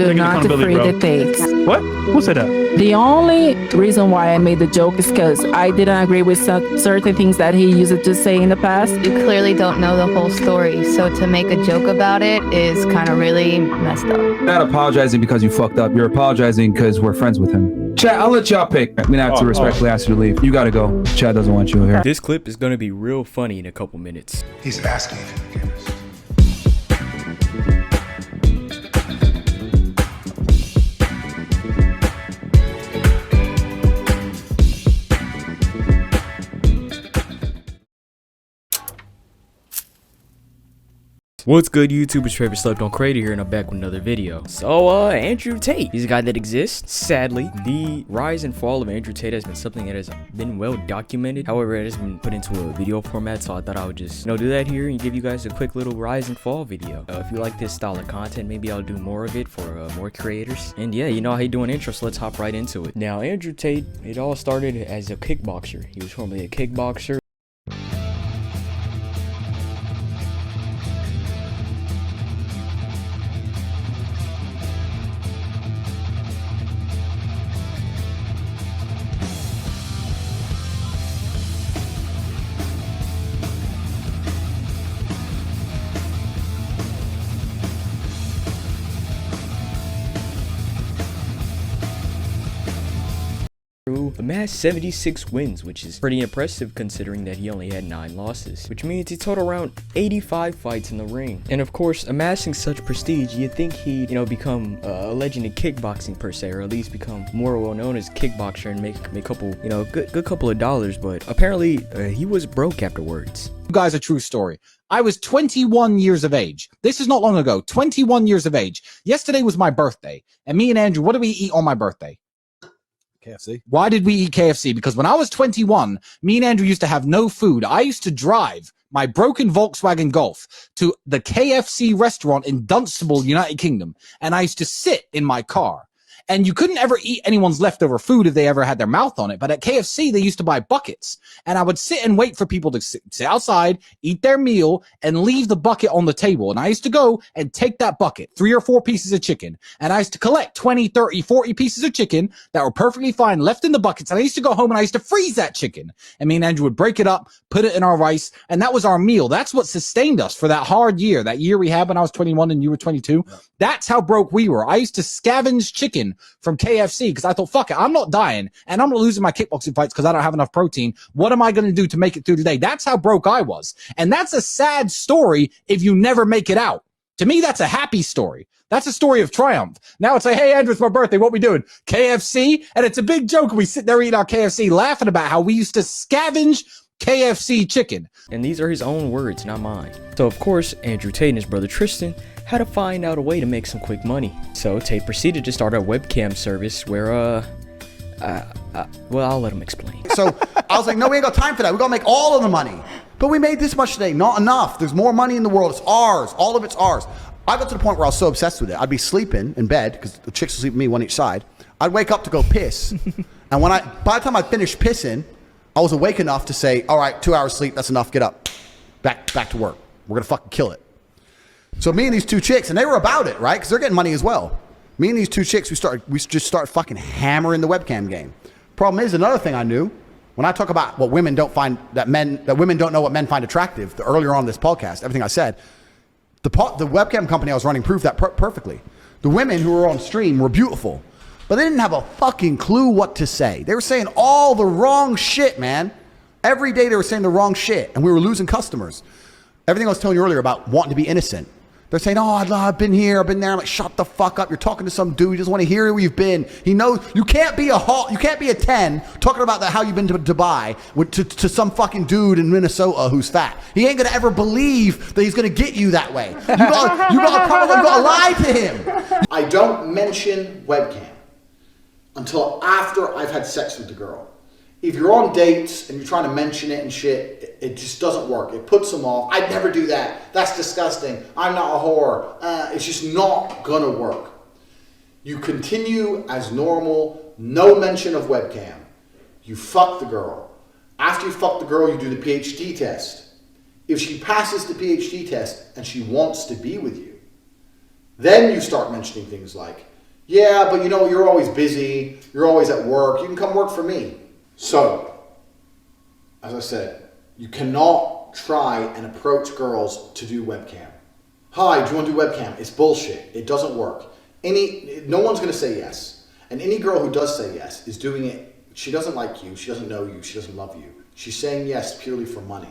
Do not free the Tates. What? Who said that? The only reason why I made the joke is because I didn't agree with certain things that he used to say in the past. You clearly don't know the whole story, so to make a joke about it is kind of really messed up. You're not apologizing because you fucked up. You're apologizing because we're friends with him. Chad, I'll let y'all pick. I'm gonna have to respectfully ask you to leave. You gotta go. Chad doesn't want you here. This clip is gonna be real funny in a couple minutes. He's asking for forgiveness. What's good, YouTube? It's Trevor Slept on Creator here, and I'm back with another video. So, Andrew Tate, he's a guy that exists. Sadly, the rise and fall of Andrew Tate has been something that has been well documented. However, it has been put into a video format, so I thought I would just, do that here and give you guys a quick little rise and fall video. If you like this style of content, maybe I'll do more of it for more creators. And yeah, you know how you do an intro, so let's hop right into it. Now, Andrew Tate, it all started as a kickboxer. He was formerly a kickboxer. Amassed 76 wins, which is pretty impressive considering that he only had 9 losses, which means he totaled around 85 fights in the ring. And of course, amassing such prestige, you'd think he'd, become a legend in kickboxing per se, or at least become more well known as a kickboxer and make a couple, good couple of dollars, but apparently he was broke afterwards. You guys, a true story. I was 21 years of age. This is not long ago. 21 years of age. Yesterday was my birthday, and me and Andrew, what did we eat on my birthday? KFC. Why did we eat KFC? Because when I was 21, me and Andrew used to have no food. I used to drive my broken Volkswagen Golf to the KFC restaurant in Dunstable, United Kingdom, and I used to sit in my car. And you couldn't ever eat anyone's leftover food if they ever had their mouth on it. But at KFC, they used to buy buckets. And I would sit and wait for people to sit outside, eat their meal, and leave the bucket on the table. And I used to go and take that bucket, 3 or 4 pieces of chicken. And I used to collect 20, 30, 40 pieces of chicken that were perfectly fine left in the buckets. And I used to go home and I used to freeze that chicken. And me and Andrew would break it up, put it in our rice. And that was our meal. That's what sustained us for that hard year. That year we had when I was 21 and you were 22. That's how broke we were. I used to scavenge chicken from KFC because I thought, fuck it, I'm not dying and I'm not losing my kickboxing fights because I don't have enough protein. What am I going to do to make it through the day? That's how broke I was. And that's a sad story if you never make it out. To me, that's a happy story. That's a story of triumph. Now it's like, hey, Andrew, it's my birthday. What we doing? KFC? And it's a big joke. We sit there eating our KFC laughing about how we used to scavenge KFC chicken. And these are his own words, not mine. So of course, Andrew Tate and his brother Tristan had to find out a way to make some quick money. So Tate proceeded to start a webcam service where, well, I'll let him explain. So I was like, no, we ain't got time for that. We gotta make all of the money. But we made this much today, not enough. There's more money in the world, it's ours. All of it's ours. I got to the point where I was so obsessed with it. I'd be sleeping in bed, because the chicks would sleep with me one each side. I'd wake up to go piss. And by the time I finished pissing, I was awake enough to say, all right, 2 hours sleep, that's enough, get up. Back to work. We're gonna fucking kill it. So me and these 2 chicks, and they were about it, right? Because they're getting money as well. Me and these 2 chicks, we just start fucking hammering the webcam game. Problem is, another thing I knew, when I talk about what women don't find, that women don't know what men find attractive, earlier on this podcast, everything I said, the webcam company I was running proved that perfectly. The women who were on stream were beautiful, but they didn't have a fucking clue what to say. They were saying all the wrong shit, man. Every day they were saying the wrong shit, and we were losing customers. Everything I was telling you earlier about wanting to be innocent. They're saying, oh, I've been here, I've been there. I'm like, shut the fuck up. You're talking to some dude. He doesn't want to hear where you've been. He knows you can't be a 10 talking about how you've been to Dubai to some fucking dude in Minnesota who's fat. He ain't gonna ever believe that he's gonna get you that way. You gotta lie to him. I don't mention webcam until after I've had sex with the girl. If you're on dates and you're trying to mention it and shit, it just doesn't work. It puts them off. I'd never do that. That's disgusting. I'm not a whore. It's just not gonna work. You continue as normal, no mention of webcam. You fuck the girl. After you fuck the girl, you do the PhD test. If she passes the PhD test and she wants to be with you, then you start mentioning things like, Yeah, but you know, you're always busy. You're always at work. You can come work for me. So, as I said, you cannot try and approach girls to do webcam. Hi, do you want to do webcam? It's bullshit. It doesn't work. No one's going to say yes. And any girl who does say yes is doing it. She doesn't like you. She doesn't know you. She doesn't love you. She's saying yes purely for money.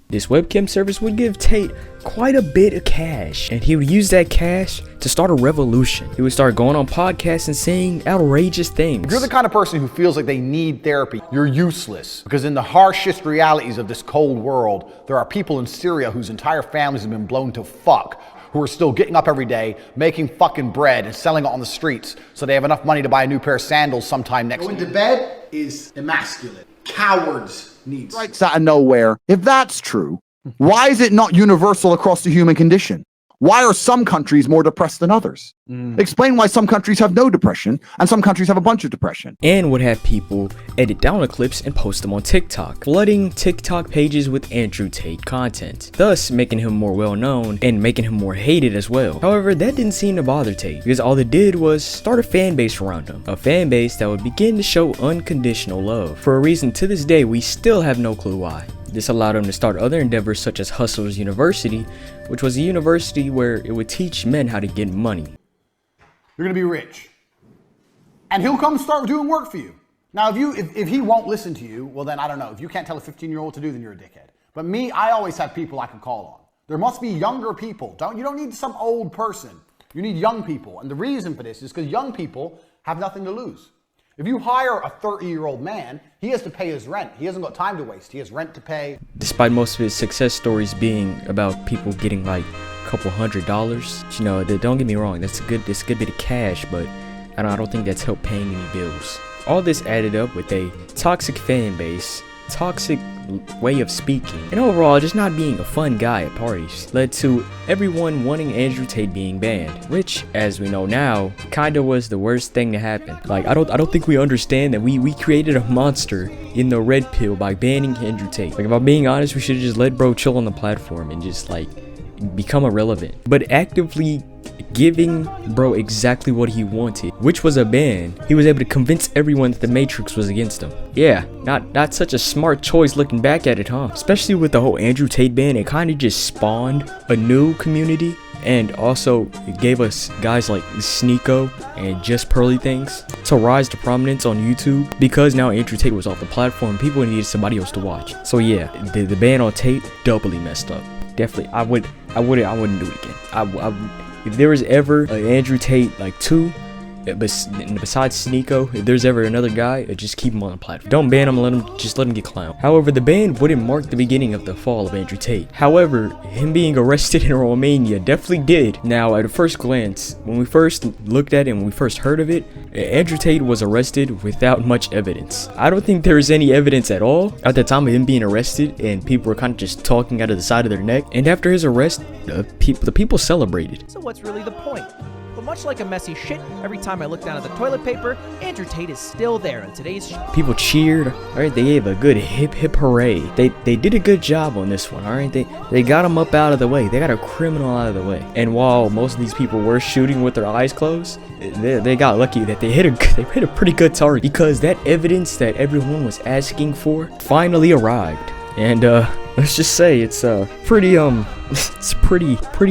This webcam service would give Tate quite a bit of cash, and he would use that cash to start a revolution. He would start going on podcasts and saying outrageous things. If you're the kind of person who feels like they need therapy, you're useless. Because in the harshest realities of this cold world, there are people in Syria whose entire families have been blown to fuck, who are still getting up every day, making fucking bread and selling it on the streets so they have enough money to buy a new pair of sandals sometime next Going week. to bed is emasculate. Cowards need Strikes out of nowhere. If that's true, why is it not universal across the human condition? Why are some countries more depressed than others? Explain why some countries have no depression and some countries have a bunch of depression. And would have people edit down the clips and post them on TikTok, flooding TikTok pages with Andrew Tate content, thus making him more well known and making him more hated as well. However, that didn't seem to bother Tate, because all it did was start a fan base around him, a fan base that would begin to show unconditional love, for a reason to this day we still have no clue why. This allowed him to start other endeavors such as Hustlers University, which was a university where it would teach men how to get money. You're gonna be rich. And he'll come start doing work for you. Now, if he won't listen to you, well then, I don't know. If you can't tell a 15-year-old to do, then you're a dickhead. But me, I always have people I can call on. There must be younger people. You don't need some old person. You need young people. And the reason for this is because young people have nothing to lose. If you hire a 30-year-old man, he has to pay his rent. He hasn't got time to waste. He has rent to pay. Despite most of his success stories being about people getting like a couple $100s, you know, don't get me wrong, that's a good bit of cash, but I don't think that's helped paying any bills. All this added up with a toxic fan base, toxic way of speaking, and overall just not being a fun guy at parties, led to everyone wanting Andrew Tate being banned, which, as we know now, kinda was the worst thing to happen. Like, I don't think we understand that we created a monster in the red pill by banning Andrew Tate. Like, if I'm being honest, we should have just let bro chill on the platform and just like become irrelevant. But actively giving bro exactly what he wanted, which was a ban, he was able to convince everyone that the Matrix was against him. Yeah, not such a smart choice looking back at it, huh? Especially with the whole Andrew Tate ban, it kind of just spawned a new community, and also it gave us guys like Sneeko and Just Pearly Things to rise to prominence on YouTube, because now Andrew Tate was off the platform, people needed somebody else to watch. So yeah, the ban on Tate doubly messed up. Definitely, I wouldn't do it again. If there was ever an Andrew Tate like 2, besides Sneeko, if there's ever another guy, just keep him on the platform. Don't ban him, just let him get clowned. However, the ban wouldn't mark the beginning of the fall of Andrew Tate. However, him being arrested in Romania definitely did. Now, at a first glance, when we first looked at it and when we first heard of it, Andrew Tate was arrested without much evidence. I don't think there was any evidence at all at the time of him being arrested, and people were kind of just talking out of the side of their neck. And after his arrest, the people celebrated. So what's really the point? But much like a messy shit, every time I look down at the toilet paper, Andrew Tate is still there in today's people cheered, alright, they gave a good hip hooray. They did a good job on this one, alright? They got him up out of the way. They got a criminal out of the way. And while most of these people were shooting with their eyes closed, they got lucky that they hit a pretty good target, because that evidence that everyone was asking for finally arrived. And let's just say it's pretty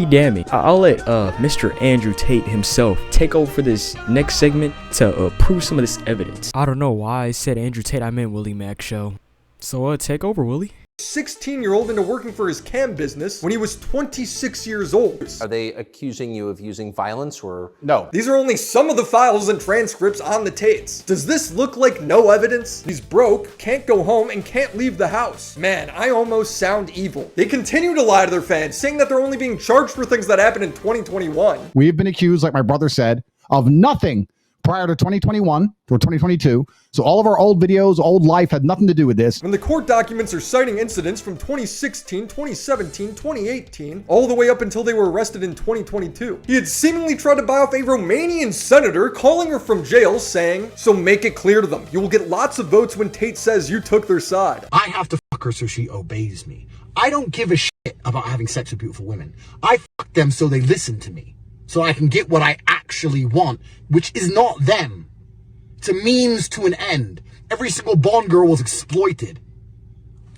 damning. I'll let Mr. Andrew Tate himself take over for this next segment to prove some of this evidence. I don't know why I said Andrew Tate, I meant Willie Mac Show. So take over, Willie. 16-year-old into working for his cam business when he was 26 years old. Are they accusing you of using violence or? No. These are only some of the files and transcripts on the Tates. Does this look like no evidence? He's broke, can't go home, and can't leave the house. Man, I almost sound evil. They continue to lie to their fans, saying that they're only being charged for things that happened in 2021. We've been accused, like my brother said, of nothing prior to 2021 or 2022. So all of our old videos, old life had nothing to do with this. When the court documents are citing incidents from 2016, 2017, 2018, all the way up until they were arrested in 2022. He had seemingly tried to buy off a Romanian senator, calling her from jail, saying, "So make it clear to them. You will get lots of votes when Tate says you took their side." I have to fuck her so she obeys me. I don't give a shit about having sex with beautiful women. I fuck them so they listen to me. So I can get what I actually actually want, which is not them. It's a means to an end. Every single Bond girl was exploited.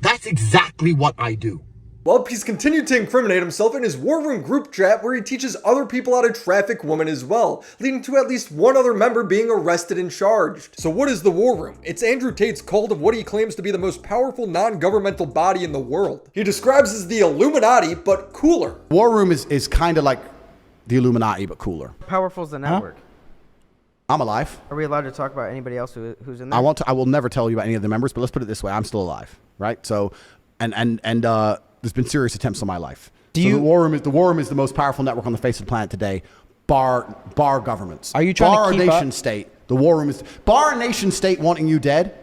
That's exactly what I do. Well, he's continued to incriminate himself in his War Room group chat where he teaches other people how to traffic women as well, leading to at least one other member being arrested and charged. So what is the War Room? It's Andrew Tate's cult of what he claims to be the most powerful non-governmental body in the world. He describes as the Illuminati, but cooler. War Room is kind of like the Illuminati, but cooler. How powerful is the network? I'm alive. Are we allowed to talk about anybody else who's in there? I will never tell you about any of the members, but let's put it this way. I'm still alive, right? So, and there's been serious attempts on my life. The War Room is the most powerful network on the face of the planet today, bar governments. Are you trying to keep bar a nation state? The War Room is bar a nation state wanting you dead.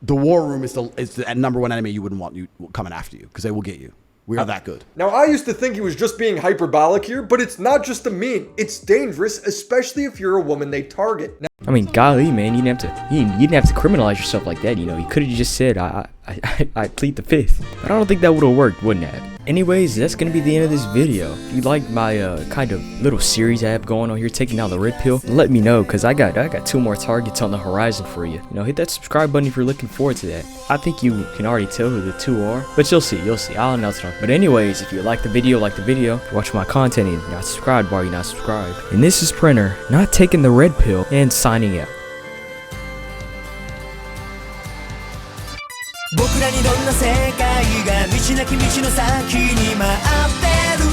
The War Room is the number one enemy you wouldn't want you coming after you because they will get you. We are that good. Now, I used to think he was just being hyperbolic here, but it's not just a meme. It's dangerous, especially if you're a woman they target. Now, I mean, golly, man, you didn't have to criminalize yourself like that. You know, you could have just said, I plead the fifth. But I don't think that would have worked, wouldn't it? Anyways, that's gonna be the end of this video. If you like my kind of little series I have going on here, taking down the red pill, let me know, cause I got 2 more targets on the horizon for you. You know, hit that subscribe button if you're looking forward to that. I think you can already tell who the 2 are, but you'll see. I'll announce it on. But anyways, if you like the video, if you're watching my content and you're not subscribed, why are you not subscribed? And this is Printer, not taking the red pill, and signing out. 僕らにどんな世界が道なき道の先に待ってる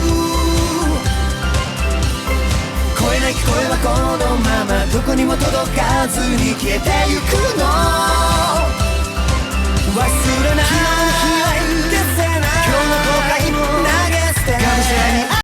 声なき声はこのままどこにも届かずに消えてゆくの忘れない